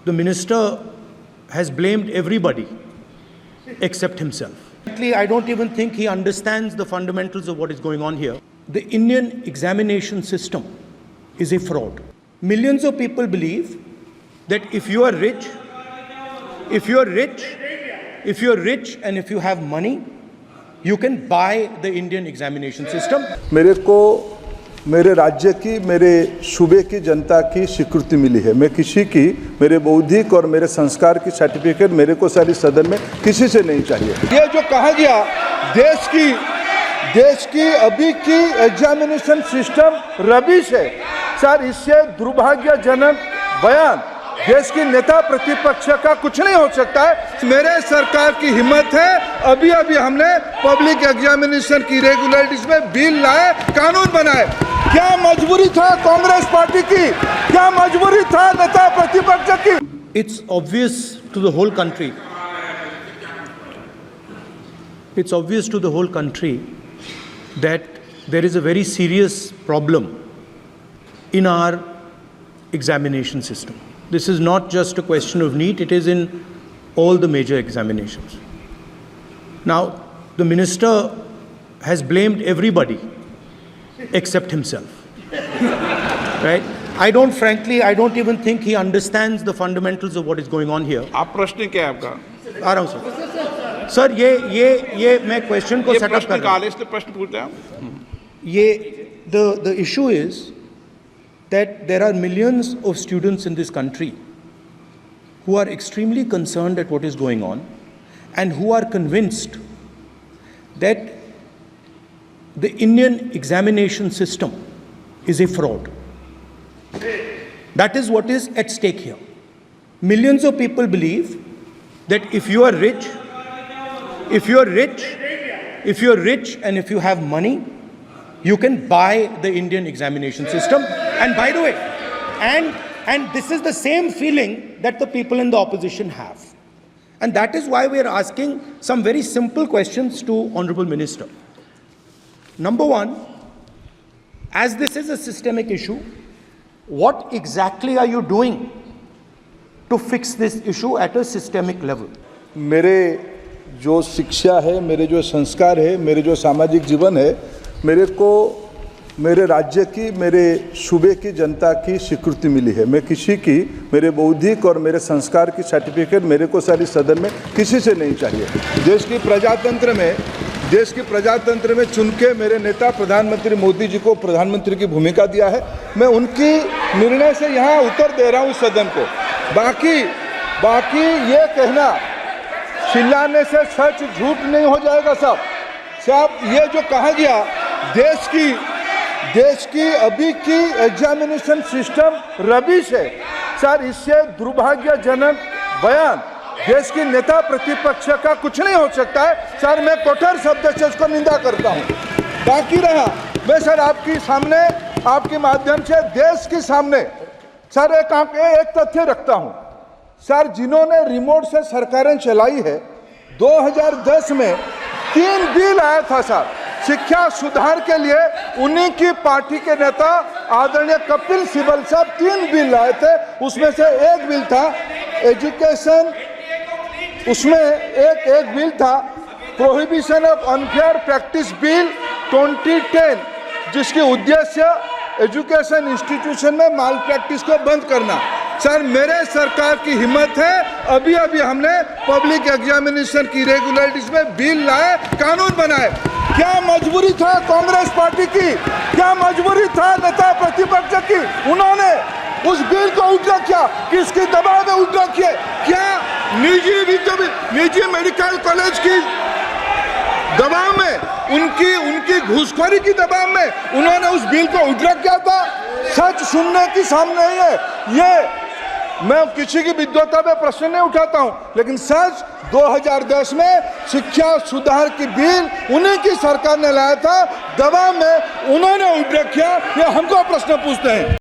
the minister has blamed everybody except himself. Frankly, I don't even think he understands the fundamentals of what is going on here. The Indian examination system is a fraud. Millions of people believe that if you are rich and if you have money, you can buy the Indian examination system. मेरे को मेरे राज्य की, मेरे सूबे की जनता की स्वीकृति मिली है। मैं किसी की, मेरे बौद्धिक और मेरे संस्कार की सर्टिफिकेट मेरे को सारी सदन में किसी से नहीं चाहिए। ये जो कहा गया देश की अभी की एग्जामिनेशन सिस्टम रबिश है सर, इससे दुर्भाग्यजनक बयान देश की नेता प्रतिपक्ष का कुछ नहीं हो सकता है। मेरे सरकार की हिम्मत है, अभी हमने पब्लिक एग्जामिनेशन की रेगुलरिटीज में बिल लाए, कानून बनाए। क्या मजबूरी था कांग्रेस पार्टी की? क्या मजबूरी था नेता प्रतिपक्ष की? It's obvious to the whole country. It's obvious to the whole country that there is a very serious problem in our examination system. This is not just a question of NEET, it is in all the major examinations. Now, the minister has blamed everybody except himself. Right? I don't even think he understands the fundamentals of what is going on here. आप प्रश्न क्या है आपका? आ रहा हूँ sir. ये मैं question को सेटअप कर रहा हूँ। इसलिए प्रश्न पूछते हैं। ये the issue is that there are millions of students in this country who are extremely concerned at what is going on and who are convinced that the Indian examination system is a fraud. That is what is at stake here. Millions of people believe that if you are rich and if you have money, you can buy the Indian examination system. And by the way, and this is the same feeling that the people in the opposition have. And that is why we are asking some very simple questions to Honorable Minister. Number one, as this is a systemic issue, what exactly are you doing to fix this issue at a systemic level? मेरे जो शिक्षा है, मेरे जो संस्कार है, मेरे जो सामाजिक जीवन है, मेरे को मेरे राज्य की, मेरे सूबे की जनता की स्वीकृति मिली है। मैं किसी की, मेरे बौद्धिक और मेरे संस्कार की सर्टिफिकेट मेरे को सारी सदन में किसी से नहीं चाहिए। देश की प्रजातंत्र में चुन के मेरे नेता प्रधानमंत्री मोदी जी को प्रधानमंत्री की भूमिका दिया है। मैं उनकी निर्णय से यहाँ उत्तर दे रहा हूँ सदन को। बाकी ये कहना चिल्लाने से सच झूठ नहीं हो जाएगा साहब। ये जो कहा गया देश की अभी की एग्जामिनेशन सिस्टम रबिश है सर, इससे दुर्भाग्यजनक बयान देश की नेता प्रतिपक्ष का कुछ नहीं हो सकता है सर। मैं कठोर शब्द से उसको निंदा करता हूं। बाकी रहा, मैं सर आपके सामने, आपके माध्यम से देश के सामने सर एक तथ्य रखता हूं सर। जिन्होंने रिमोट से सरकारें चलाई है, 2010 में 3 बिल आया था सर शिक्षा सुधार के लिए। उन्हीं की पार्टी के नेता आदरणीय कपिल सिब्बल साहब 3 बिल लाए थे। उसमें से एक बिल था एजुकेशन, उसमें एक बिल था prohibition of unfair practice bill 2010, जिसकी उद्देश्य एजुकेशन इंस्टीट्यूशन में माल प्रैक्टिस को बंद करना। सर, मेरे सरकार की हिम्मत है, अभी हमने पब्लिक एग्जामिनेशन की रेगुलरिटीज में बिल लाए, कानून बनाए। क्या मजबूरी था कांग्रेस पार्टी की? क्या मजबूरी था नेता प्रतिपक्ष की? उन्होंने उस बिल को उल्टा किया, किसके दबाव में उल्टा किया? क्या निजी मेडिकल कॉलेज की दबाव में, उनकी घूसखोरी की दबाव में उन्होंने उस बिल को उल्टा किया था? सच सुनने की सामने है ये। मैं किसी की विद्वता पे प्रश्न नहीं उठाता हूं, लेकिन सच 2010 में शिक्षा सुधार की बिल उन्हीं की सरकार ने लाया था, दबाव में उन्होंने उल्टा किया। ये हमको प्रश्न पूछते हैं।